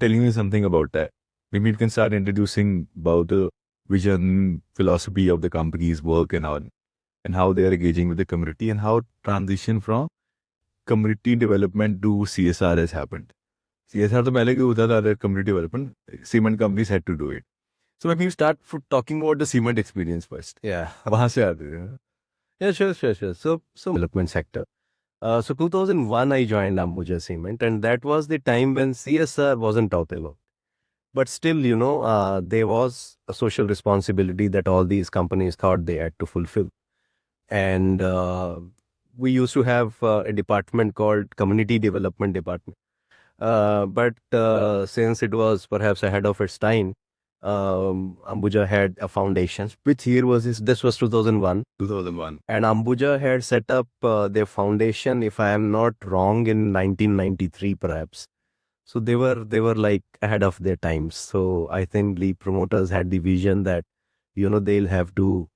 telling me something about that. Maybe you can start introducing about the vision, philosophy of the company's work and all, and how they are engaging with the community and how transition from community development to CSR has happened. CSR तो पहले क्यों होता था, community development, cement companies had to do it. So maybe you start talking about the cement experience first. Yeah. वहाँ से आते हैं. Yeah, sure. So development sector. So 2001, I joined Ambuja Cement, and that was the time when CSR wasn't talked about. But still, there was a social responsibility that all these companies thought they had to fulfill. And we used to have a department called Community Development Department. But since it was perhaps ahead of its time, Ambuja had a foundation. Which year was this? This was 2001. 2001. And Ambuja had set up their foundation, if I am not wrong, in 1993 perhaps. So they were like ahead of their times. So I think the promoters had the vision that, they'll have to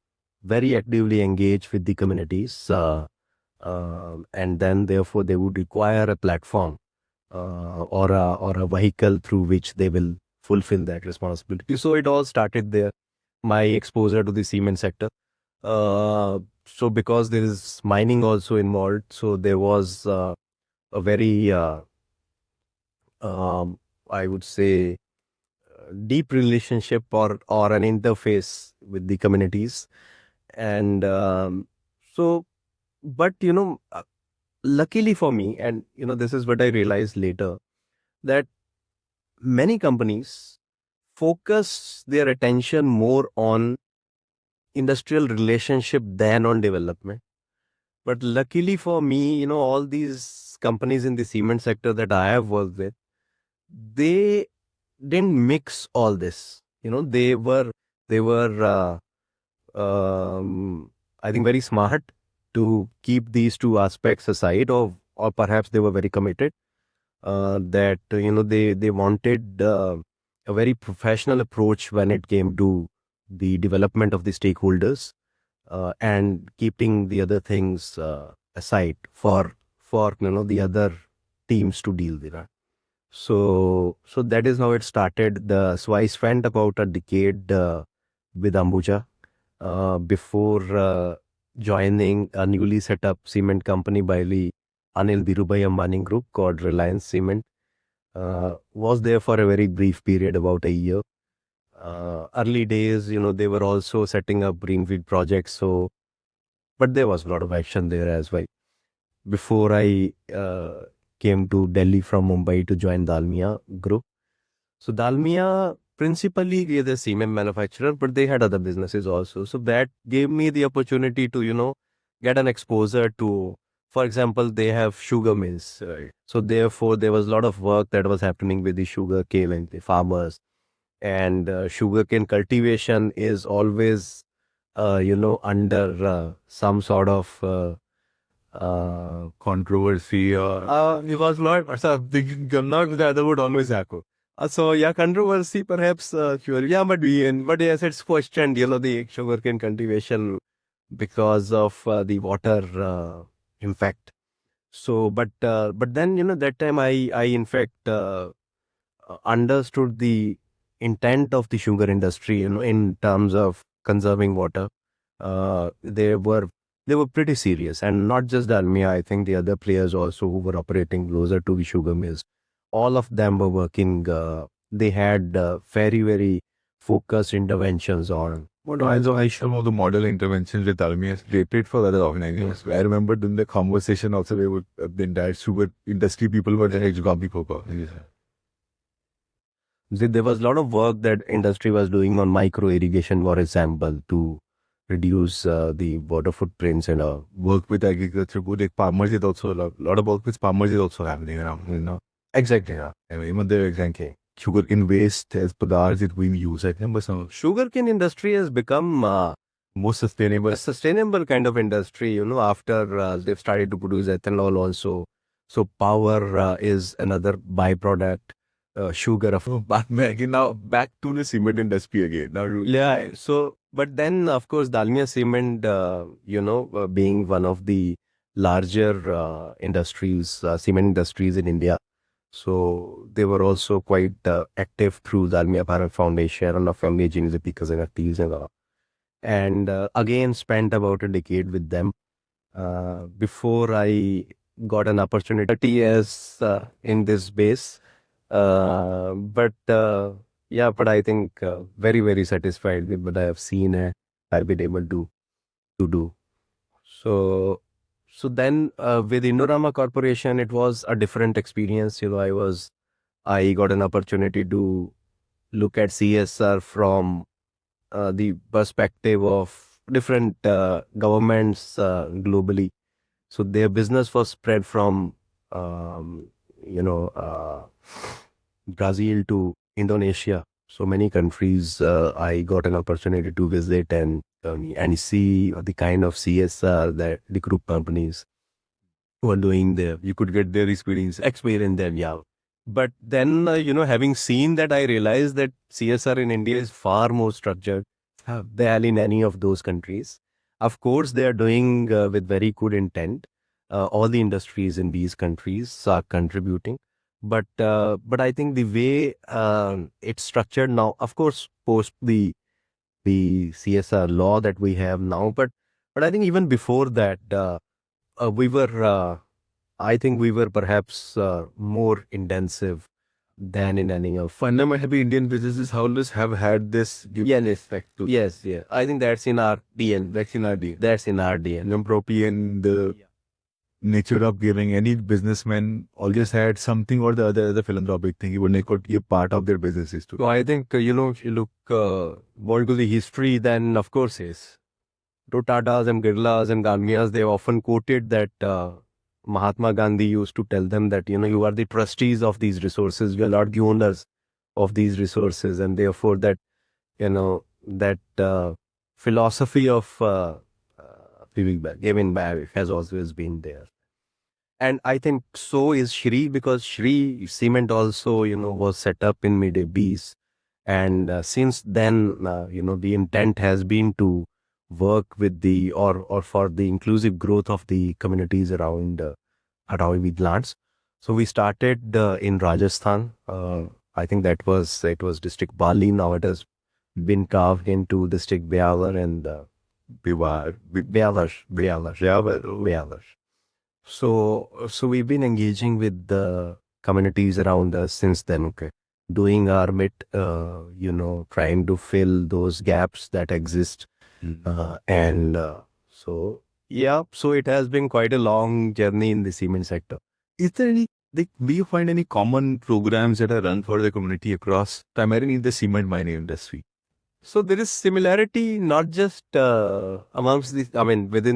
very actively engage with the communities. And then therefore they would require a platform or a vehicle through which they will fulfill that responsibility. So it all started there. My exposure to the cement sector. So because there is mining also involved, so there was a very, I would say, deep relationship or an interface with the communities. And but luckily for me, and this is what I realized later, that many companies focus their attention more on industrial relationship than on development. But luckily for me, all these companies in the cement sector that I have worked with, they didn't mix all this. They were I think very smart to keep these two aspects aside, or perhaps they were very committed that they wanted a very professional approach when it came to the development of the stakeholders and keeping the other things aside for the other teams to deal with that. So that is how it started. So I spent about a decade with Ambuja before joining a newly set up cement company by the Anil Dhirubhai Ambani Group called Reliance Cement. Was there for a very brief period, about a year. Early days, they were also setting up greenfield projects. But there was a lot of action there as well. Before I came to Delhi from Mumbai to join Dalmia Group. So Dalmia principally is a cement manufacturer, but they had other businesses also. So that gave me the opportunity to, get an exposure to, for example, they have sugar mills. Right. So therefore, there was a lot of work that was happening with the sugar cane and the farmers. And sugarcane cultivation is always, under some sort of controversy or it was not the other would always echo. So yeah, controversy perhaps sure. Yeah, but yes, it's questioned. The sugarcane cultivation because of the water impact. So, but then that time I in fact understood the intent of the sugar industry. In terms of conserving water, they were pretty serious, and not just Dalmia. I think the other players also who were operating closer to the sugar mills, all of them were working. They had very, very focused interventions on. but also I show all the model interventions with Almi has created for other organizations. I remember in the conversation also they would the entire sugar industry people were like There was a lot of work that industry was doing on micro irrigation, for example, to reduce the water footprints and work with agriculture. Good, like farmers is also a lot of work with farmers is also happening around. Exactly. Yeah. Even the exactly sugar in waste as padars it we use. I remember some Sugarcane industry has become more sustainable. a sustainable kind of industry. After they've started to produce ethanol also. So power is another byproduct. Sugar of Back now back to the cement industry again. Now yeah. So but then of course Dalmia Cement, being one of the larger industries, cement industries in India. So they were also quite active through the Almia Bharat Foundation and of engaging the speakers and activities and all. And again, spent about a decade with them before I got an opportunity 30 years in this space. But yeah, but I think very, very satisfied with what I have seen and I've been able to do. So, so then with Indorama Corporation, it was a different experience. I got an opportunity to look at CSR from the perspective of different governments globally. So their business was spread from, um, you know, Brazil to Indonesia. So many countries I got an opportunity to visit and see the kind of CSR that the group companies were doing there. You could get their experience there, yeah. But then, having seen that, I realized that CSR in India is far more structured than in any of those countries. Of course, they are doing with very good intent. All the industries in these countries are contributing. But I think the way it's structured now, of course, post the CSR law that we have now, but I think even before that, we were. I think we were perhaps more intensive than in any of. Fundamentally, Indian businesses always have had this Yes, effect to yes, yeah. I think that's in our DNA. that's in our DNA. That's in our DNA. Philanthropy and the nature of giving. Any businessman always had something or the other as a philanthropic thing. He would make it a part of their businesses too. So I think, if you look more into the history, then of course is. To Tatas and Birlas and Gandhiyas, they often quoted that Mahatma Gandhi used to tell them that, you are the trustees of these resources. You are not the owners of these resources. And therefore that philosophy of giving back has always been there. And I think so is Shree, because Shree Cement also, was set up in mid-80s. And since then, the intent has been to work with or for the inclusive growth of the communities around the plants. So we started in Rajasthan. I think it was district Bali. Now it has been carved into district Beavar and Beavar. So we've been engaging with the communities around us since then. Okay, doing our bit, trying to fill those gaps that exist, and so yeah. So it has been quite a long journey in the cement sector. Is there any, do you find any common programs that are run for the community across, primarily in the cement mining industry? So there is similarity not just within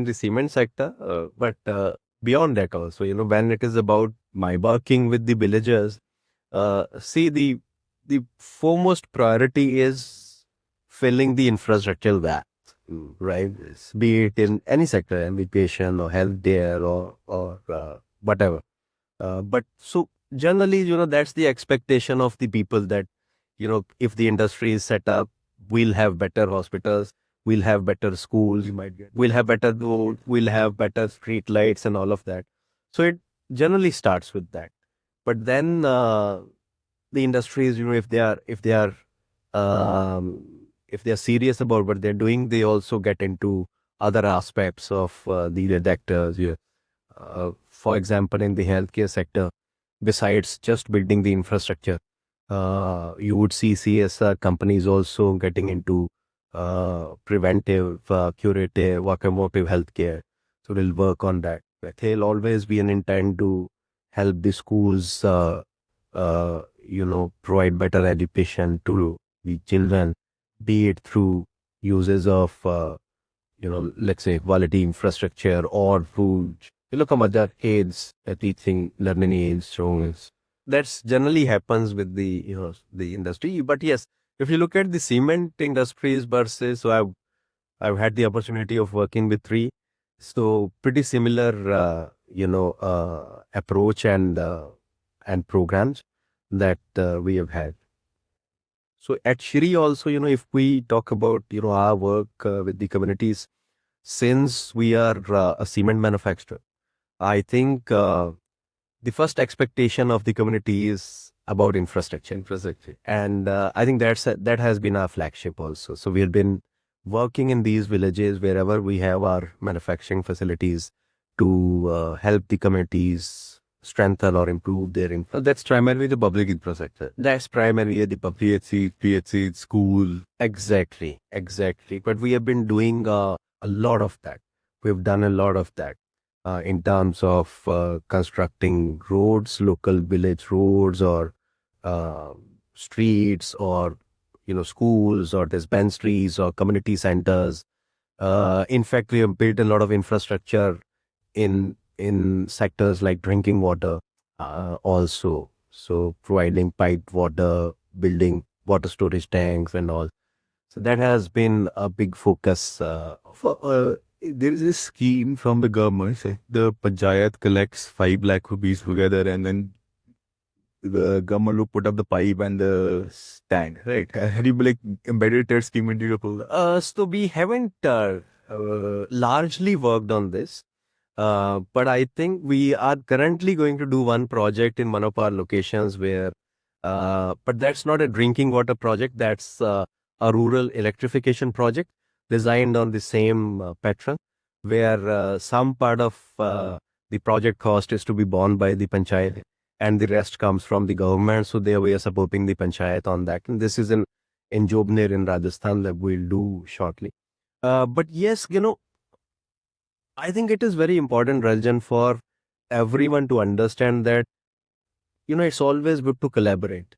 the cement sector, but beyond that also. When it is about my working with the villagers, see the foremost priority is filling the infrastructural gap, right? Be it in any sector, education or healthcare or whatever. But so generally, that's the expectation of the people that, if the industry is set up, we'll have better hospitals, we'll have better schools, we'll have better roads, we'll have better street lights and all of that. So it generally starts with that. But then the industries, if they are serious about what they're doing, they also get into other aspects of the redactors. Yeah. For example, in the healthcare sector, besides just building the infrastructure, you would see CSR companies also getting into preventive, curative, locomotive healthcare. So they'll work on that. But there'll always be an intent to help the schools, provide better education to the children, be it through uses of, let's say quality infrastructure or food. You look at other aids, teaching, learning aids, so that's generally happens with the industry. But yes, if you look at the cement industries versus, so I've had the opportunity of working with three, so pretty similar approach and programs that we have had. So at Shree also, if we talk about our work with the communities, since we are a cement manufacturer, I think the first expectation of the community is about infrastructure. And I think that has been our flagship also. So we've been working in these villages wherever we have our manufacturing facilities to help the communities strengthen or improve their infrastructure. That's primarily the public infrastructure. That's primarily the public. PHC, school. Exactly. But we have been doing a lot of that. We've done a lot of that in terms of constructing roads, local village roads, or uh, streets, or schools, or dispensaries, or community centers. In fact, we have built a lot of infrastructure in sectors like drinking water, also. So providing piped water, building water storage tanks, and all. So that has been a big focus. There is a scheme from the government. Say, the panchayat collects 5 lakh rupees together, and then the government will put up the pipe and the stand, right? Have you like embedded that scheme into your program? So we haven't largely worked on this, but I think we are currently going to do one project in one of our locations where, but that's not a drinking water project. That's a rural electrification project designed on the same pattern, where some part of the project cost is to be borne by the panchayat, and the rest comes from the government. So there we are supporting the panchayat on that. And this is in Jobner in Rajasthan that we'll do shortly. But yes, I think it is very important, Ranjan, for everyone to understand that, it's always good to collaborate.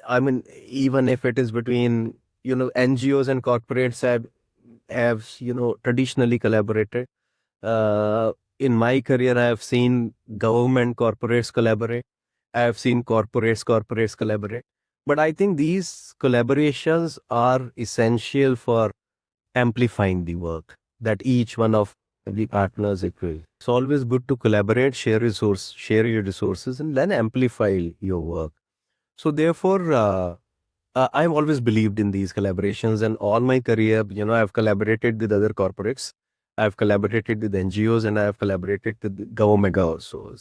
I mean, even if it is between, NGOs and corporates have traditionally collaborated. In my career, I have seen government corporates collaborate. I have seen corporates collaborate. But I think these collaborations are essential for amplifying the work that each one of the partners it will. It's always good to collaborate, share your resources, and then amplify your work. So therefore, I've always believed in these collaborations, and all my career, I've collaborated with other corporates, I've collaborated with NGOs, and I've collaborated with government also.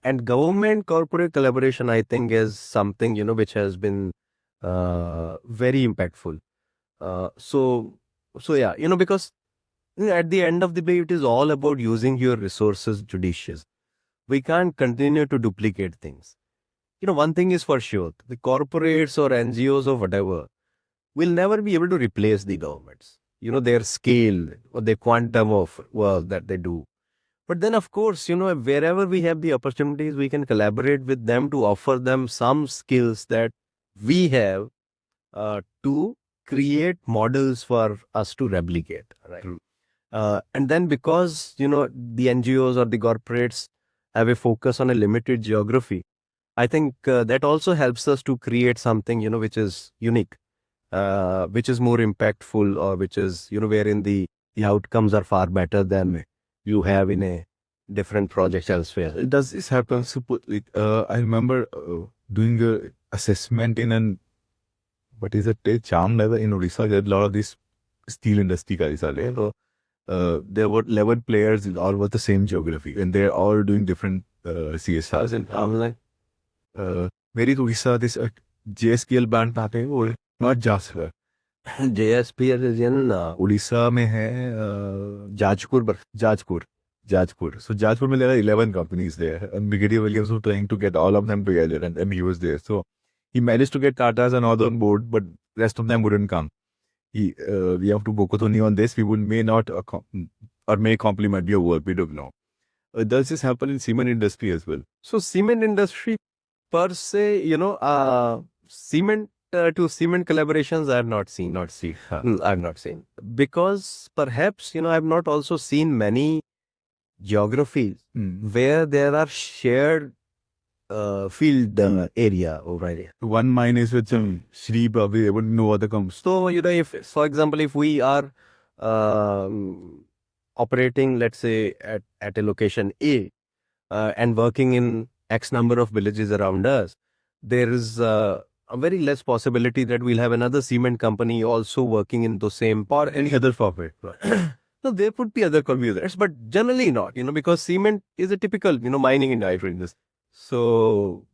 And government corporate collaboration, I think, is something which has been very impactful. So yeah, because at the end of the day, it is all about using your resources judicious. We can't continue to duplicate things. One thing is for sure, the corporates or NGOs or whatever will never be able to replace the governments. Their scale or the quantum of work that they do. But then, of course, wherever we have the opportunities, we can collaborate with them to offer them some skills that we have to create models for us to replicate. Right. True. And then because, the NGOs or the corporates have a focus on a limited geography, I think that also helps us to create something, which is unique, which is more impactful, or which is, wherein the outcomes are far better than you have in a different project elsewhere. Does this happen? I remember doing a assessment in an, what is it, Cham level in Odisha. There are a lot of these steel industry guys are there. So, there were 11 players, all with the same geography, and they're all doing different CSRs. And I'm like, मेरी तो Orissa this JSPL band पाते हैं वो not Jasper. JSPL is in Orissa में है Jajpur. So Jajpur में there are 11 companies there, and Brigadier Williams was trying to get all of them together, and he was there. So he managed to get Tatas and all on board, but rest of them wouldn't come. We have to focus only on this. We may not or may complement your work. We don't know. Does this happen in cement industry as well? So cement industry per se, cement to cement collaborations I have not seen. I have not seen, because perhaps I have not also seen many geographies where there are shared field area over here. One mine is with some Shree, probably they wouldn't know other comes. So if, for example, if we are operating, let's say at a location A, and working in X number of villages around us, there is a very less possibility that we'll have another cement company also working in the same Or any other profit. No, there could be other competitors, but generally not, because cement is a typical, mining industry. So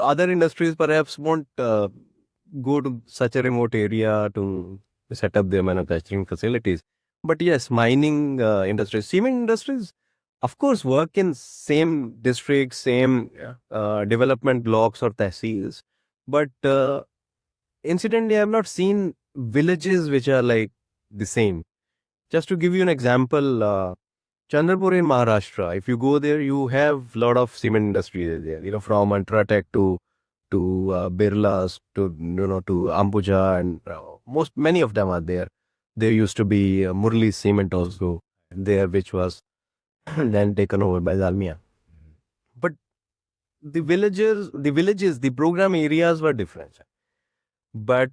other industries perhaps won't go to such a remote area to set up their manufacturing facilities. But yes, mining industries, cement industries, of course, work in same districts, same development blocks or tehsils. But incidentally, I have not seen villages which are like the same. Just to give you an example, Chandrapur in Maharashtra, if you go there, you have a lot of cement industry there, from Ultratech to Birlas to Ambuja, and many of them are there. There used to be Murli Cement also there, which was then taken over by Dalmia. But the program areas were different. But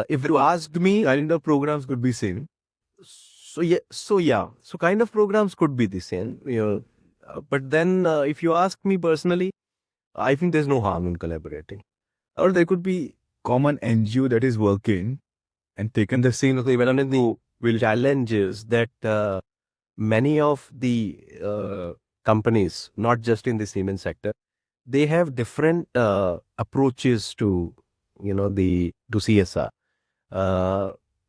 if you asked me, I think the programs could be same. so kind of programs could be the same, but then if you ask me personally, I think there's no harm in collaborating. Or there could be common NGO that is working and taken the same. Okay, well, the challenge is that many of the companies, not just in the cement sector, they have different approaches to to CSR.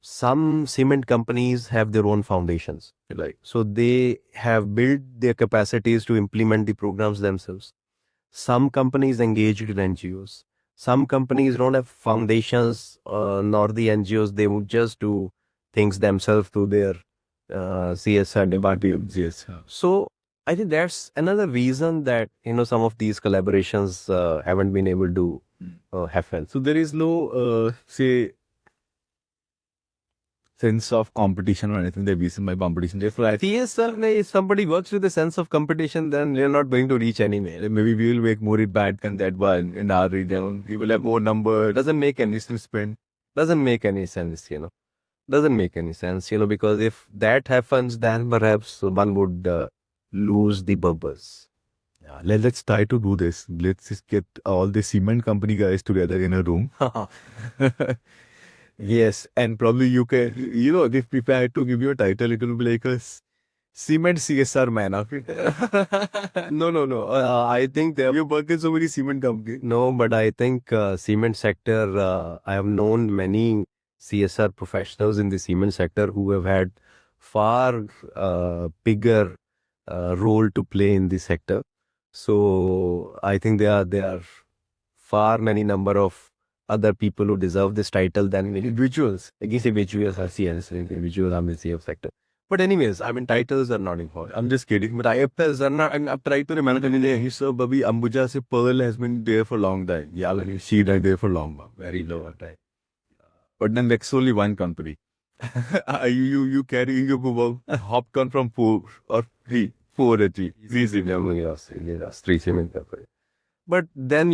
Some cement companies have their own foundations, so they have built their capacities to implement the programs themselves. Some companies engage with NGOs. Some companies don't have foundations nor the NGOs. They would just do things themselves through their CSR department. Yes. So I think that's another reason that some of these collaborations haven't been able to happen. So there is no, say, sense of competition or anything. They're based by competition. Therefore, I think CSR, if somebody works with a sense of competition, then they're not going to reach anywhere. maybe we will make more impact than that one in our region. We will have more numbers. Doesn't make any sense. Doesn't make any sense, Doesn't make any sense, because if that happens, then perhaps one would lose the purpose. Yeah, let's try to do this. Let's just get all the cement company guys together in a room. Yes, and probably you can, if I had to give you a title, it will be like a cement CSR man. No. I think You work in so many cement companies. no, but I think cement sector, I have known many CSR professionals in the cement sector who have had far bigger role to play in the sector. So I think there are far many number of other people who deserve this title than individuals. I guess individuals are CSR, individuals are in the CF sector. But anyways, I mean, titles are not important. I'm just kidding, but IFS are not. I'm trying to remember. So, Babi Ambuja se Pearl has been there for a long time. Yeah, like she died there for long, very long time. But then that's only one company. you carry you go Hopcon from 4 or 3, 4 or 3. Three cement company. But then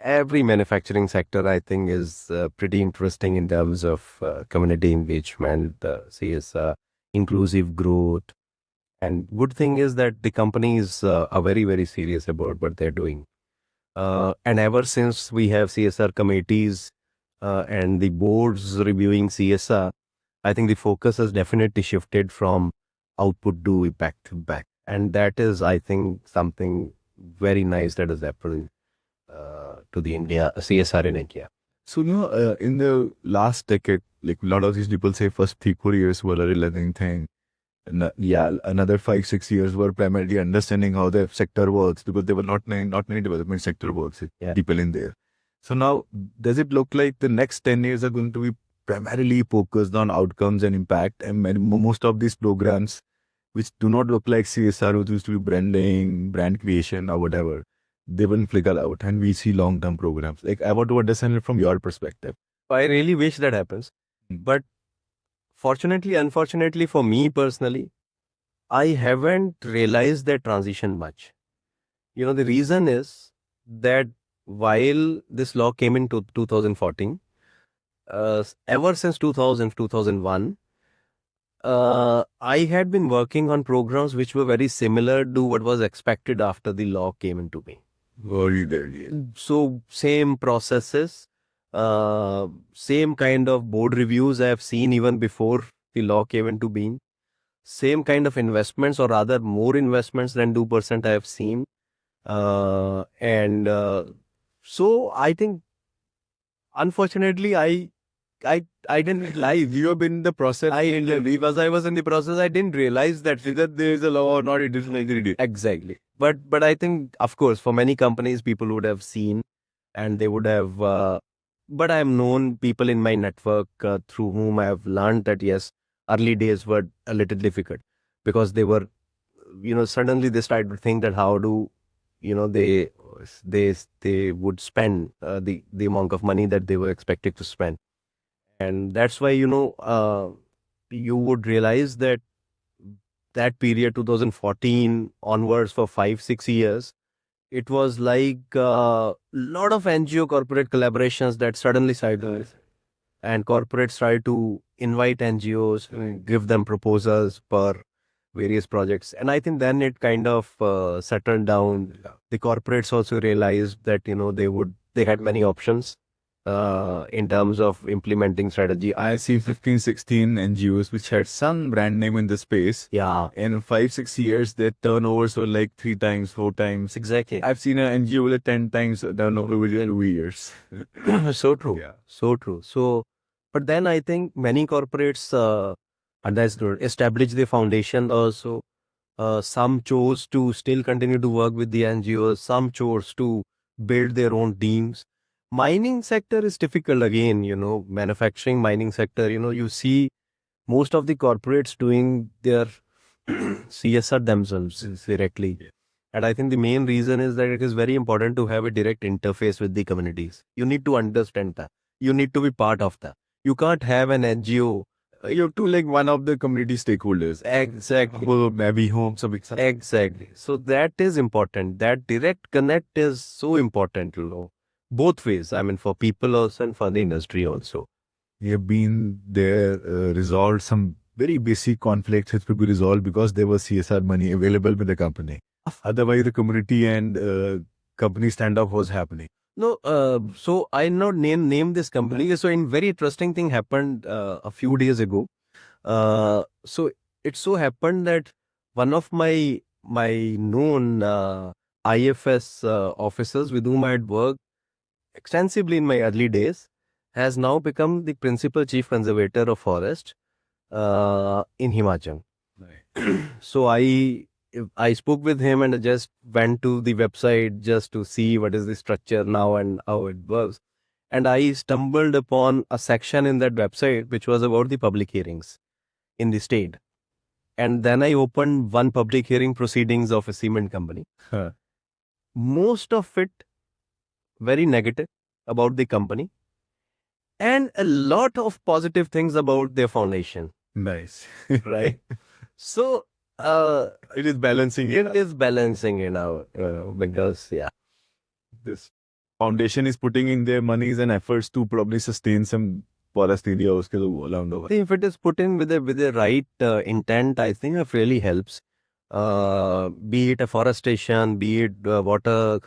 every manufacturing sector, I think, is pretty interesting in terms of community engagement, CSR, inclusive growth. And good thing is that the companies are very, very serious about what they're doing. And ever since we have CSR committees and the boards reviewing CSR, I think the focus has definitely shifted from output to impact back. And that is, I think, something very nice that has happened to the CSR in India. So, in the last decade, like a lot of these people say first 3-4 years were a relevant thing. And, another 5-6 years were primarily understanding how the sector works because there were not many development sector works, people in there. So now, does it look like the next 10 years are going to be primarily focused on outcomes and impact? And most of these programs, which do not look like CSR, which used to be branding, brand creation or whatever, they will flicker out and we see long-term programs. Like, I want to understand it from your perspective. I really wish that happens. But fortunately, unfortunately for me personally, I haven't realized that transition much. The reason is that while this law came into 2014, ever since 2000, 2001, I had been working on programs which were very similar to what was expected after the law came into being. So same processes, same kind of board reviews I have seen even before the law came into being. Same kind of investments, or rather more investments than 2% I have seen. So I think, unfortunately, I didn't realize. You have been in the process. Because I was in the process, I didn't realize that Whether there is a law or not, it doesn't agree. exactly. But I think, of course, for many companies, people would have seen, and they would have. But I have known people in my network through whom I have learned that yes, early days were a little difficult because they were, suddenly they started to think that how do, they would spend the amount of money that they were expected to spend. And that's why, you would realize that that period, 2014 onwards, for 5-6 years, it was like a lot of NGO corporate collaborations that suddenly started, and corporates tried to invite NGOs, give them proposals for various projects. And I think then it kind of settled down. The corporates also realized that, they had many options in terms of implementing strategy. I see 15, 16 NGOs which had some brand name in the space. Yeah, In 5-6 years, their turnovers were like 3 times, 4 times. exactly. I've seen an NGO with a 10 times turnover within 2 years. So true. Yeah. So true. So, but then I think many corporates understood, established the foundation also. Some chose to still continue to work with the NGOs. Some chose to build their own teams. Mining sector is difficult again, manufacturing, mining sector, you see most of the corporates doing their CSR themselves directly. Yeah. And I think the main reason is that it is very important to have a direct interface with the communities. You need to understand that. You need to be part of that. You can't have an NGO. You have to like one of the community stakeholders. Exactly. Maybe home, some Exactly. So that is important. That direct connect is so important, both ways. I mean, for people also and for the industry also. We have been there, resolved some very basic conflicts which could be resolved because there was CSR money available with the company. Otherwise, the community and company standoff was happening. No, so I not name this company. So, in very interesting thing happened a few days ago. So it so happened that one of my known IFS officers with whom I had worked extensively in my early days has now become the principal chief conservator of forest in Himachal. So I spoke with him and just went to the website just to see what is the structure now and how it works. And I stumbled upon a section in that website which was about the public hearings in the state. And then I opened one public hearing proceedings of a cement company. Huh. Most of it very negative about the company, and a lot of positive things about their foundation. Nice. Right. So It is balancing. it is balancing, because This foundation is putting in their monies and efforts to probably sustain some forest area uske around over. if it is put in with the right intent, I think it really helps. Be it afforestation, be it water.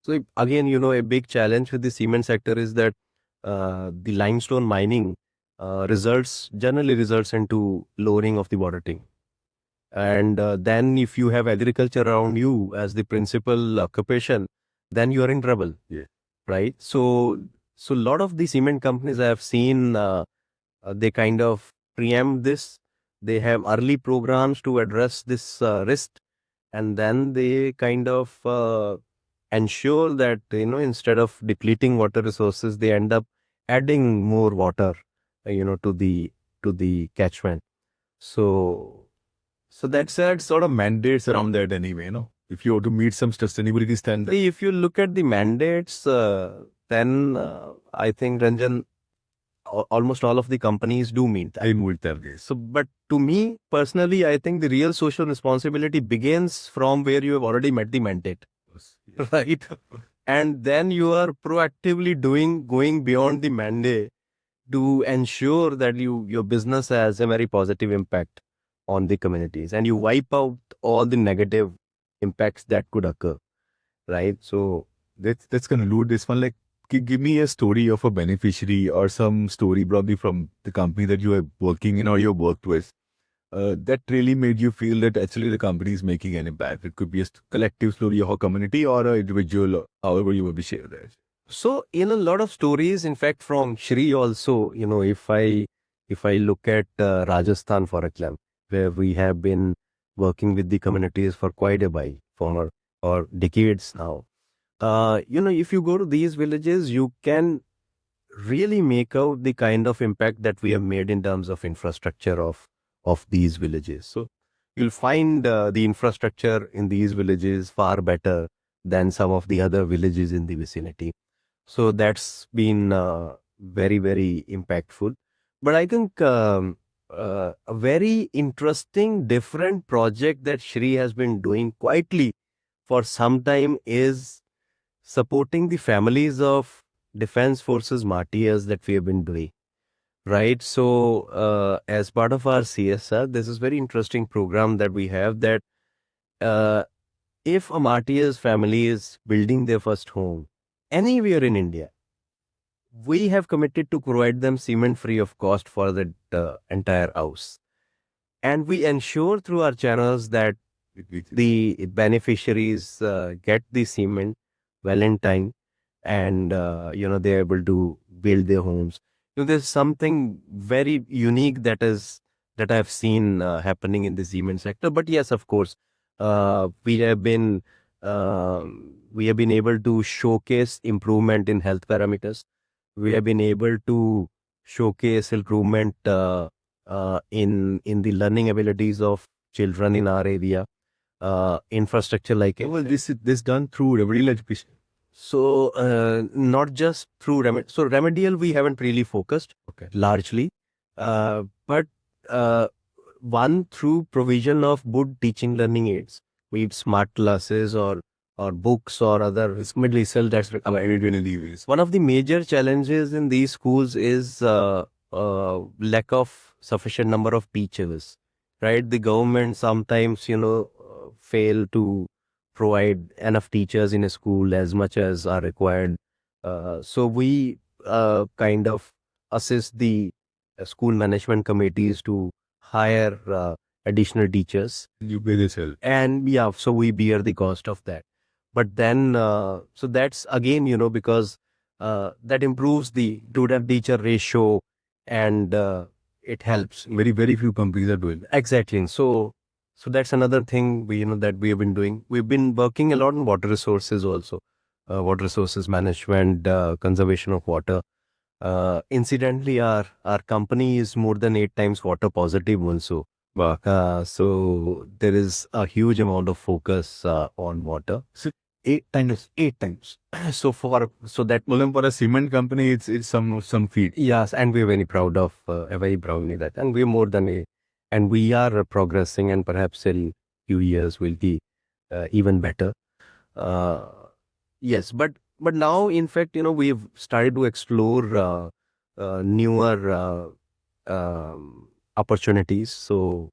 So again, a big challenge with the cement sector is that the limestone mining generally results into lowering of the water table. And then if you have agriculture around you as the principal occupation, then you are in trouble. Yeah. Right. So a lot of the cement companies I have seen, they kind of preempt this. They have early programs to address this risk, and then they kind of ensure that instead of depleting water resources, they end up adding more water, to the catchment. So that's Sort of mandates around that anyway, if you want to meet some sustainability standards. if you look at the mandates, then I think, Ranjan, almost all of the companies do meet that. I would tell this. So, but to me personally, I think the real social responsibility begins from where you have already met the mandate, right? And then you are proactively going beyond the mandate to ensure that your business has a very positive impact on the communities, and you wipe out all the negative impacts that could occur, right? So Let's conclude this one. Like, give me a story of a beneficiary or some story probably from the company that you are working in or you worked with that really made you feel that actually the company is making an impact. It could be a collective story of a community or an individual, however you want to share that. So in a lot of stories, in fact, from Shree also, if I look at Rajasthan, for example, where we have been working with the communities for quite a while, for or decades now. If you go to these villages, you can really make out the kind of impact that we have made in terms of infrastructure of these villages. So you'll find the infrastructure in these villages far better than some of the other villages in the vicinity. So that's been very, very impactful. But I think a very interesting, different project that Shree has been doing quietly for some time is supporting the families of Defense Forces martyrs that we have been doing. Right. So as part of our CSR, this is very interesting program that we have that uh, if a martyr's family is building their first home anywhere in India, we have committed to provide them cement free of cost for the entire house. And we ensure through our channels that the beneficiaries get the cement well in time and, they're able to build their homes. There's something very unique that I've seen happening in the cement sector. But yes, of course, we have been able to showcase improvement in health parameters. We have been able to showcase improvement in the learning abilities of children in our area. Infrastructure like Well, this done through remedial education. so not just through remedial we haven't really focused largely, but one through provision of good teaching learning aids, be it smart classes or books or other materials that's required. One of the major challenges in these schools is lack of sufficient number of teachers. Right, the government sometimes fail to provide enough teachers in a school as much as are required. So we kind of assist the school management committees to hire additional teachers. You pay this help. And yeah, so we bear the cost of that. But then, so that's again, because that improves the student-teacher ratio and it helps. Very, very few companies are doing that. Exactly. So that's another thing that we have been doing. We've been working a lot on water resources also, water resources management, conservation of water. Incidentally, our company is more than 8 times water positive also. Wow. So there is a huge amount of focus on water. So 8 times. So that Well, for a cement company, it's some feat. yes, and we're very proud of that, and we're more than and we are progressing, and perhaps in few years will be even better. Yes, but now, in fact, we've started to explore newer opportunities. So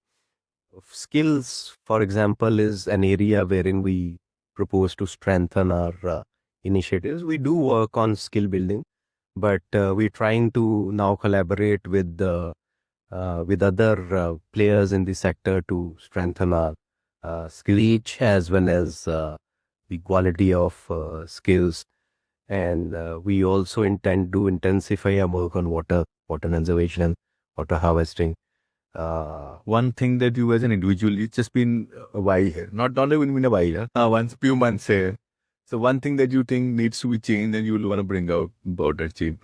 skills, for example, is an area wherein we propose to strengthen our initiatives. We do work on skill building, but we're trying to now collaborate with other players in the sector to strengthen our skill reach as well as the quality of skills. And we also intend to intensify our work on water conservation, water harvesting. One thing that you as an individual, it's just been a while here. Not even been a while, once few months here. So one thing that you think needs to be changed and you will want to bring out about that change.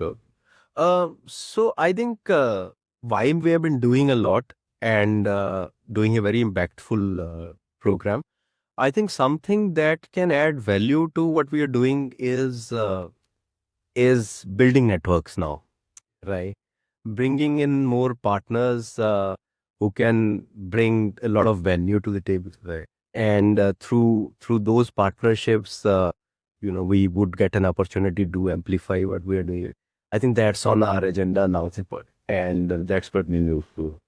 So I think why we have been doing a lot and doing a very impactful program. I think something that can add value to what we are doing is building networks now, right? Bringing in more partners who can bring a lot of value to the table, right? And through those partnerships, we would get an opportunity to amplify what we are doing. I think that's on our agenda now, and that's what we need to.